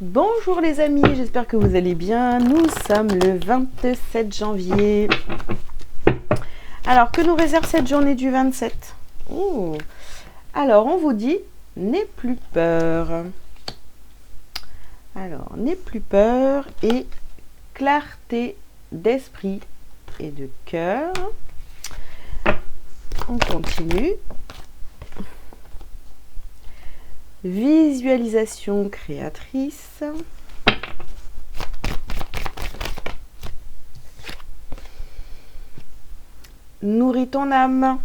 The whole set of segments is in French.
Bonjour les amis, j'espère que vous allez bien. Nous sommes le 27 janvier. Alors, que nous réserve cette journée du 27? Alors, on vous dit, n'aie plus peur. Alors, n'aie plus peur et clarté d'esprit et de cœur. On continue. Visualisation créatrice. Nourris ton âme.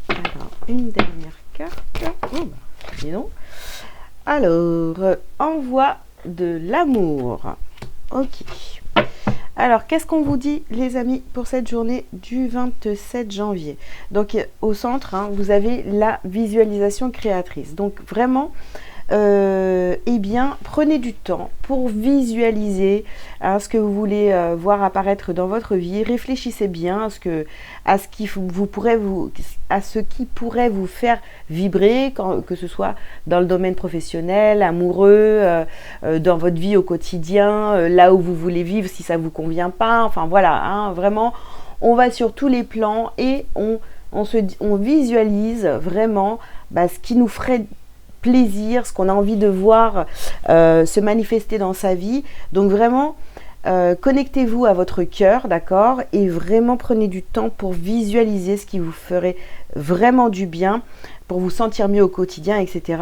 Alors, une dernière carte. Dis donc. Alors, envoie de l'amour. Ok. Alors, qu'est-ce qu'on vous dit, les amis, pour cette journée du 27 janvier? Donc, au centre, vous avez la visualisation créatrice. Donc, vraiment, eh bien, prenez du temps pour visualiser ce que vous voulez voir apparaître dans votre vie. Réfléchissez bien à ce qui pourrait vous faire vibrer, que ce soit dans le domaine professionnel, amoureux, dans votre vie au quotidien, là où vous voulez vivre si ça ne vous convient pas. Enfin voilà, vraiment, on va sur tous les plans et on visualise vraiment ce qui nous ferait plaisir, ce qu'on a envie de voir se manifester dans sa vie. Donc vraiment, connectez-vous à votre cœur, d'accord, et vraiment prenez du temps pour visualiser ce qui vous ferait vraiment du bien, pour vous sentir mieux au quotidien, etc.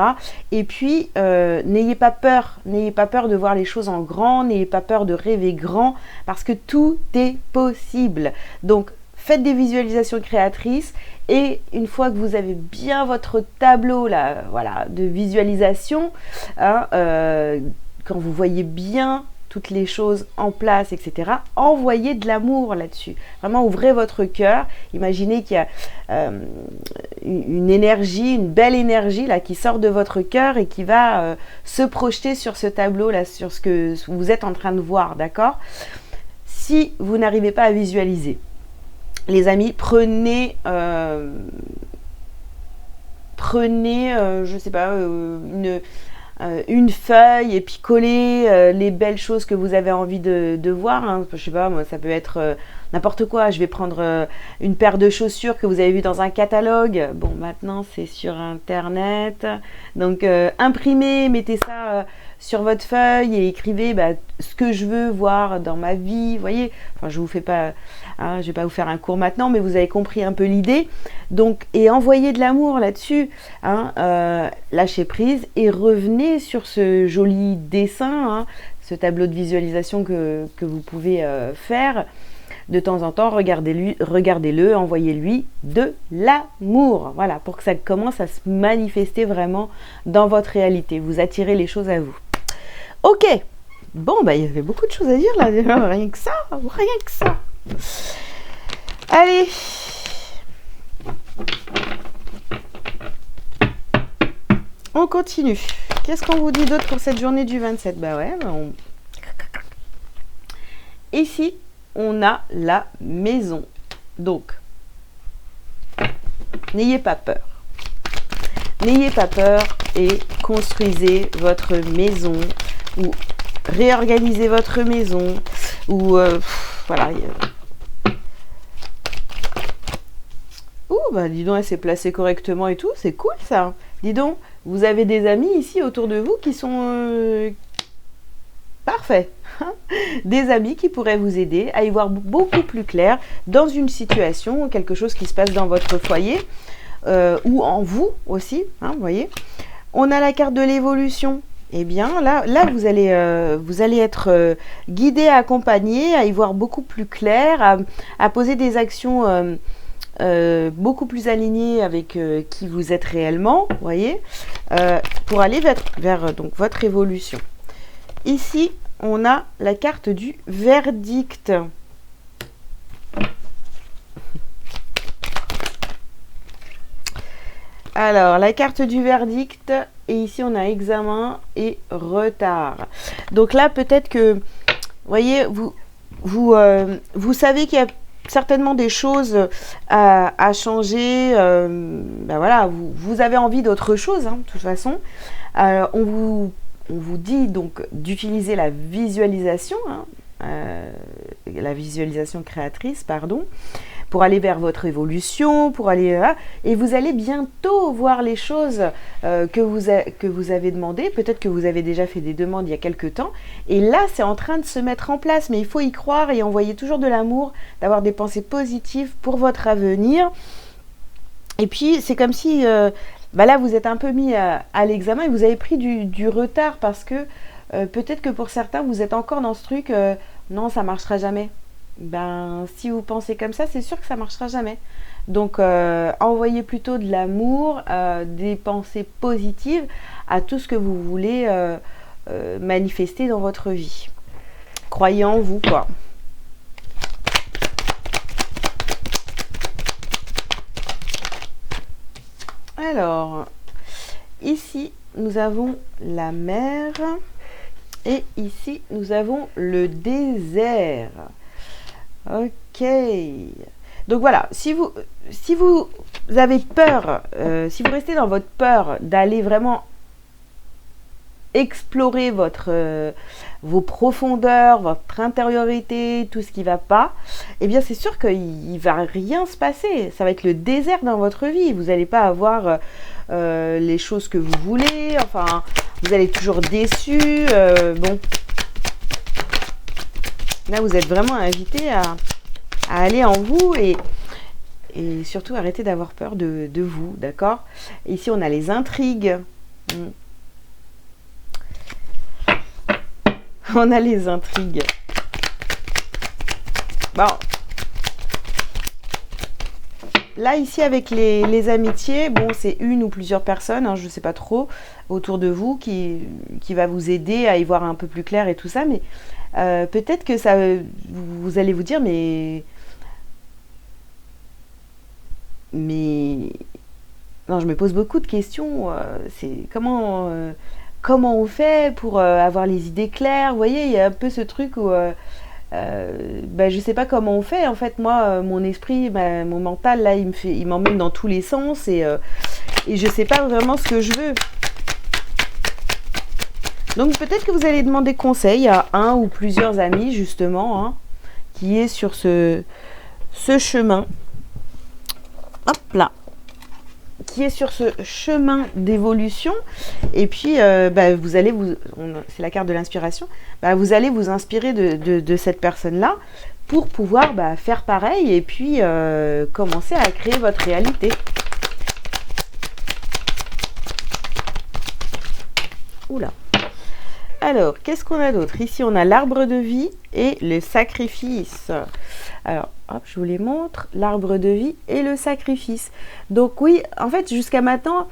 Et puis, n'ayez pas peur de voir les choses en grand, n'ayez pas peur de rêver grand, parce que tout est possible. Donc, faites des visualisations créatrices et une fois que vous avez bien votre tableau là, voilà, de visualisation, quand vous voyez bien toutes les choses en place, etc., envoyez de l'amour là-dessus. Vraiment, ouvrez votre cœur. Imaginez qu'il y a une énergie, une belle énergie là qui sort de votre cœur et qui va se projeter sur ce tableau là, sur ce que vous êtes en train de voir, d'accord? Si vous n'arrivez pas à visualiser, les amis, prenez, je sais pas, une feuille et puis collez les belles choses que vous avez envie de voir. Je sais pas, moi, ça peut être n'importe quoi. Je vais prendre une paire de chaussures que vous avez vues dans un catalogue. Bon, maintenant, c'est sur Internet. Donc, imprimez, mettez ça sur votre feuille et écrivez ce que je veux voir dans ma vie. Vous voyez, enfin, je vais pas vous faire un cours maintenant, mais vous avez compris un peu l'idée. Donc, et envoyez de l'amour là-dessus. Lâchez prise et revenez sur ce joli dessin, ce tableau de visualisation que vous pouvez faire. De temps en temps, regardez-le, envoyez-lui de l'amour. Voilà, pour que ça commence à se manifester vraiment dans votre réalité. Vous attirez les choses à vous. Ok, bon, il y avait beaucoup de choses à dire là, rien que ça. Allez. On continue. Qu'est-ce qu'on vous dit d'autre pour cette journée du 27? Ici, on a la maison. Donc, n'ayez pas peur. N'ayez pas peur et construisez votre maison ou réorganisez votre maison ou voilà. Dis donc, elle s'est placée correctement et tout, c'est cool ça. Dis donc, vous avez des amis ici autour de vous qui sont parfaits. Des amis qui pourraient vous aider à y voir beaucoup plus clair dans une situation, quelque chose qui se passe dans votre foyer ou en vous aussi, vous voyez. On a la carte de l'évolution. Eh bien, là vous allez être guidé, accompagné, à y voir beaucoup plus clair, à poser des actions beaucoup plus alignées avec qui vous êtes réellement, voyez, pour aller vers donc, votre évolution. Ici, on a la carte du verdict. Alors, la carte du verdict, et ici on a examen et retard. Donc là, peut-être que, vous voyez, vous savez qu'il y a certainement des choses à changer. Ben voilà, vous avez envie d'autre chose, hein, de toute façon. On vous dit donc d'utiliser la visualisation, hein, la visualisation créatrice, pardon, pour aller vers votre évolution, pour aller et vous allez bientôt voir les choses que vous avez demandées. Peut-être que vous avez déjà fait des demandes il y a quelques temps, et là c'est en train de se mettre en place, mais il faut y croire et envoyer toujours de l'amour, d'avoir des pensées positives pour votre avenir. Et puis c'est comme si là vous êtes un peu mis à l'examen et vous avez pris du retard, parce que peut-être que pour certains vous êtes encore dans ce truc non, ça marchera jamais. Ben, si vous pensez comme ça, c'est sûr que ça marchera jamais. Donc, envoyez plutôt de l'amour, des pensées positives à tout ce que vous voulez manifester dans votre vie. Croyez en vous, quoi. Alors, ici, nous avons la mer et ici, nous avons le désert. Ok. Donc voilà, si vous avez peur, si vous restez dans votre peur d'aller vraiment explorer vos profondeurs, votre intériorité, tout ce qui ne va pas, eh bien c'est sûr qu'il ne va rien se passer. Ça va être le désert dans votre vie. Vous n'allez pas avoir les choses que vous voulez. Enfin, vous allez être toujours déçu. Bon. Là, vous êtes vraiment invité à aller en vous et surtout arrêter d'avoir peur de vous, d'accord? Ici, on a les intrigues. On a les intrigues. Bon. Là, ici, avec les amitiés, bon, c'est une ou plusieurs personnes, hein, je ne sais pas trop, autour de vous qui va vous aider à y voir un peu plus clair et tout ça, mais peut-être que ça, vous allez vous dire, mais non, je me pose beaucoup de questions. C'est comment on fait pour avoir les idées claires. Vous voyez, il y a un peu ce truc où je sais pas comment on fait. En fait, moi, mon esprit, mon mental, là, il m'emmène dans tous les sens et je sais pas vraiment ce que je veux. Donc peut-être que vous allez demander conseil à un ou plusieurs amis, justement, hein, qui est sur ce chemin. Hop là. Qui est sur ce chemin d'évolution. Et puis, vous allez c'est la carte de l'inspiration. Vous allez vous inspirer de cette personne-là pour pouvoir faire pareil et puis commencer à créer votre réalité. Oula. Alors, qu'est-ce qu'on a d'autre? Ici, on a l'arbre de vie et le sacrifice. Alors, hop, je vous les montre. L'arbre de vie et le sacrifice. Donc oui, en fait, jusqu'à maintenant,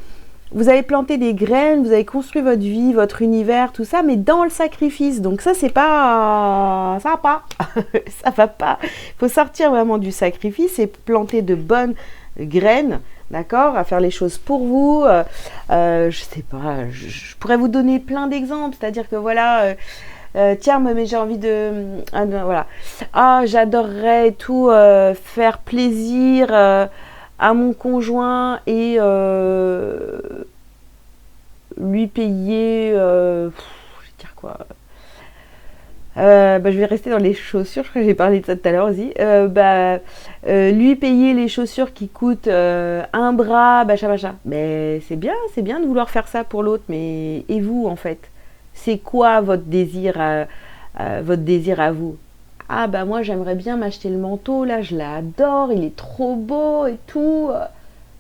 vous avez planté des graines, vous avez construit votre vie, votre univers, tout ça, mais dans le sacrifice. Donc ça, c'est pas... ça va pas. Ça va pas. Il faut sortir vraiment du sacrifice et planter de bonnes graines, d'accord, à faire les choses pour vous. Je sais pas, je pourrais vous donner plein d'exemples, c'est-à-dire que voilà, tiens, mais j'ai envie de, voilà, j'adorerais tout faire plaisir à mon conjoint et lui payer, je vais dire quoi. Je vais rester dans les chaussures, je crois que j'ai parlé de ça tout à l'heure aussi. Lui payer les chaussures qui coûtent un bras, machin. Mais c'est bien de vouloir faire ça pour l'autre, mais et vous en fait? C'est quoi votre désir à vous? Moi j'aimerais bien m'acheter le manteau, là je l'adore, il est trop beau et tout.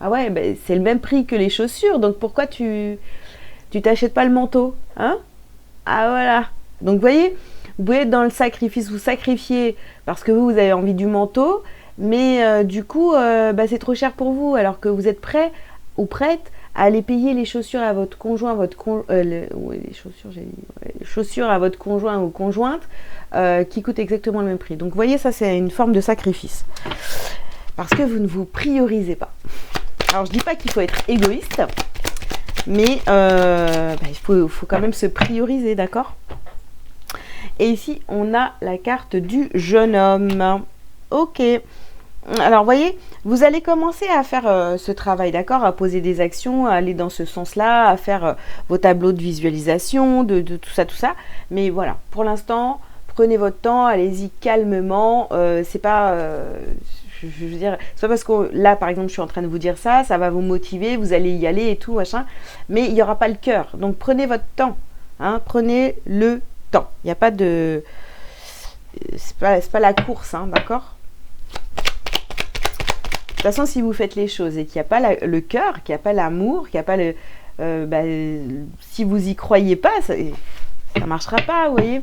Ah ouais, c'est le même prix que les chaussures, donc pourquoi tu t'achètes pas le manteau, hein? Ah voilà. Donc vous voyez, vous pouvez être dans le sacrifice, vous sacrifiez parce que vous avez envie du manteau, mais du coup, c'est trop cher pour vous, alors que vous êtes prêt ou prête à aller payer les chaussures à votre conjoint, les chaussures à votre conjoint ou conjointe, qui coûtent exactement le même prix. Donc vous voyez, ça c'est une forme de sacrifice. Parce que vous ne vous priorisez pas. Alors je dis pas qu'il faut être égoïste, mais il faut quand même se prioriser, d'accord? Et ici, on a la carte du jeune homme. Ok. Alors, voyez, vous allez commencer à faire ce travail, d'accord, à poser des actions, à aller dans ce sens-là, à faire vos tableaux de visualisation, de tout ça, tout ça. Mais voilà, pour l'instant, prenez votre temps, allez-y calmement. C'est pas, je veux dire, c'est pas parce que là, par exemple, je suis en train de vous dire ça, ça va vous motiver, vous allez y aller et tout, machin. Mais il n'y aura pas le cœur. Donc, prenez votre temps. Hein, prenez le temps. Il n'y a pas de, c'est pas la course, hein, d'accord. De toute façon, si vous faites les choses et qu'il n'y a pas le cœur, qu'il n'y a pas l'amour, qu'il n'y a pas le... si vous y croyez pas, ça ne marchera pas, vous voyez.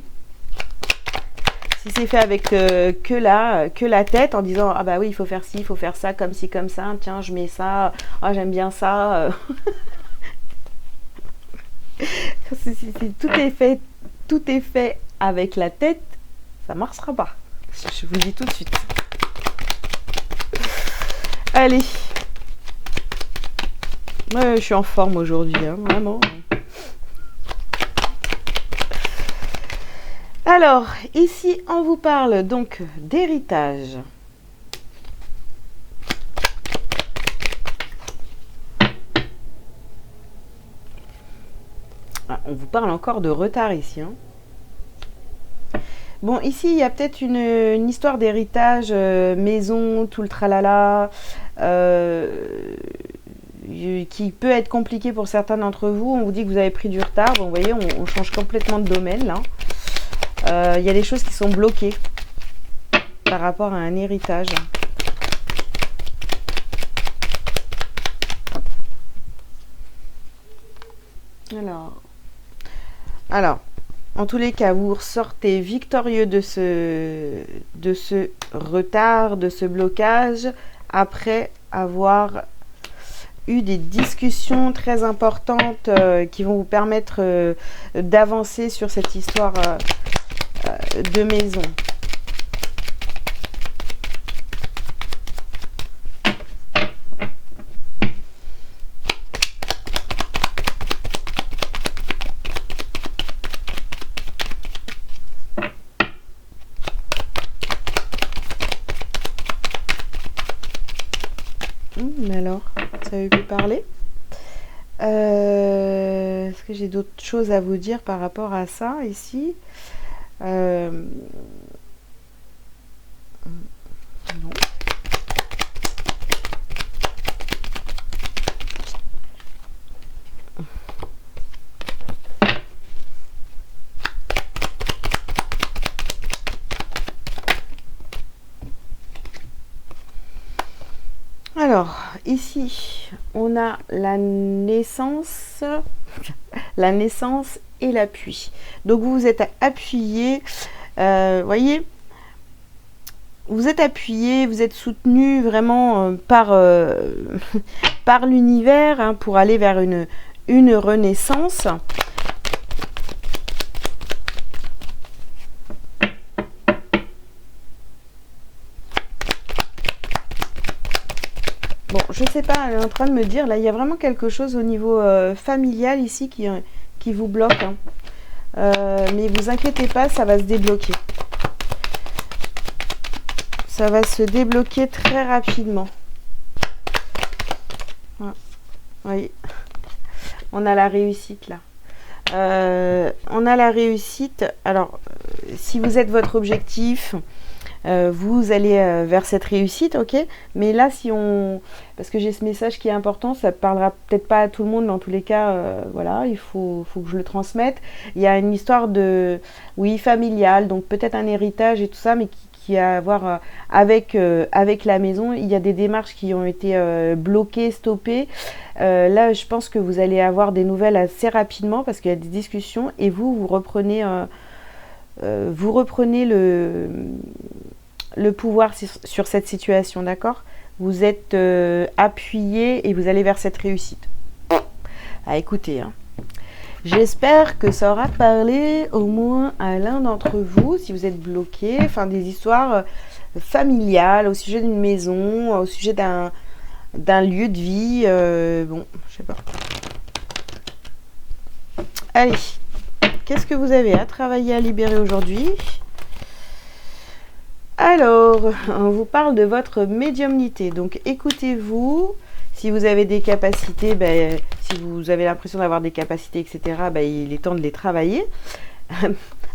Si c'est fait avec que la tête, en disant « Ah bah oui, il faut faire ci, il faut faire ça, comme ci, comme ça, tiens, je mets ça, ah, j'aime bien ça. » Si tout est fait avec la tête, ça ne marchera pas. Je vous le dis tout de suite. Allez. Ouais, je suis en forme aujourd'hui, hein, vraiment. Alors, ici, on vous parle donc d'héritage. Ah, on vous parle encore de retard ici, hein. Bon, ici, il y a peut-être une histoire d'héritage, maison, tout le tralala, qui peut être compliqué pour certains d'entre vous. On vous dit que vous avez pris du retard. Bon, vous voyez, on change complètement de domaine, là. Il y a des choses qui sont bloquées par rapport à un héritage. Alors, en tous les cas, vous ressortez victorieux de ce retard, de ce blocage, après avoir eu des discussions très importantes qui vont vous permettre d'avancer sur cette histoire de maison. Alors, ça veut plus parler. Est-ce que j'ai d'autres choses à vous dire par rapport à ça ici? Non. Alors, ici, on a la naissance et l'appui. Donc, vous vous êtes appuyé, voyez, vous êtes appuyé, vous êtes soutenu vraiment par l'univers, hein, pour aller vers une renaissance. Bon, je sais pas, elle est en train de me dire, là, il y a vraiment quelque chose au niveau familial ici qui vous bloque. Hein. Mais vous inquiétez pas, ça va se débloquer. Ça va se débloquer très rapidement. Ouais. Oui. On a la réussite, là. On a la réussite. Alors, si vous êtes votre objectif... vous allez vers cette réussite, ok. Mais là, parce que j'ai ce message qui est important, ça ne parlera peut-être pas à tout le monde, dans tous les cas, voilà, il faut que je le transmette. Il y a une histoire de, oui, familiale, donc peut-être un héritage et tout ça, mais qui a à voir avec la maison. Il y a des démarches qui ont été bloquées, stoppées. Là, je pense que vous allez avoir des nouvelles assez rapidement, parce qu'il y a des discussions, et vous reprenez le pouvoir sur cette situation, d'accord? Vous êtes appuyé et vous allez vers cette réussite. Ah, écoutez, hein. J'espère que ça aura parlé au moins à l'un d'entre vous, si vous êtes bloqué, enfin des histoires familiales, au sujet d'une maison, au sujet d'un lieu de vie, bon, je sais pas. Allez, qu'est-ce que vous avez à travailler, à libérer aujourd'hui? Alors, on vous parle de votre médiumnité. Donc, écoutez-vous. Si vous avez des capacités, ben, si vous avez l'impression d'avoir des capacités, etc., ben, il est temps de les travailler.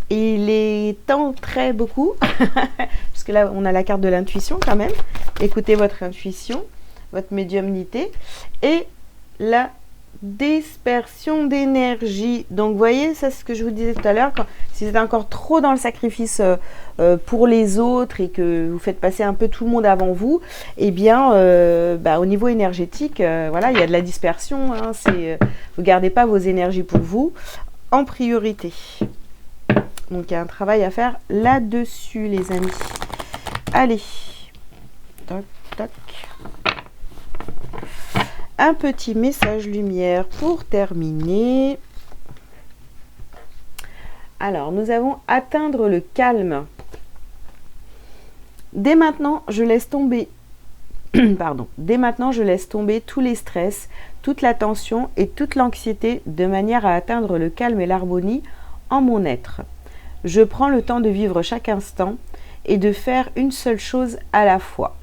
Il est temps très beaucoup, parce que là, on a la carte de l'intuition quand même. Écoutez votre intuition, votre médiumnité et la dispersion d'énergie. Donc, vous voyez, ça c'est ce que je vous disais tout à l'heure. Si vous êtes encore trop dans le sacrifice pour les autres et que vous faites passer un peu tout le monde avant vous, eh bien, au niveau énergétique, voilà, il y a de la dispersion. Hein, vous ne gardez pas vos énergies pour vous en priorité. Donc, il y a un travail à faire là-dessus, les amis. Allez. Toc, toc. Un petit message lumière pour terminer. Alors, nous avons atteindre le calme. Dès maintenant, je laisse tomber. Pardon. Dès maintenant, je laisse tomber tous les stress, toute la tension et toute l'anxiété de manière à atteindre le calme et l'harmonie en mon être. Je prends le temps de vivre chaque instant et de faire une seule chose à la fois.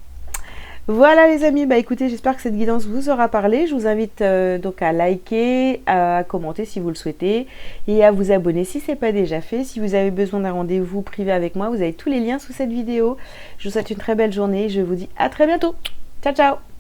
Voilà les amis, écoutez, j'espère que cette guidance vous aura parlé. Je vous invite donc à liker, à commenter si vous le souhaitez et à vous abonner si ce n'est pas déjà fait. Si vous avez besoin d'un rendez-vous privé avec moi, vous avez tous les liens sous cette vidéo. Je vous souhaite une très belle journée et je vous dis à très bientôt. Ciao, ciao!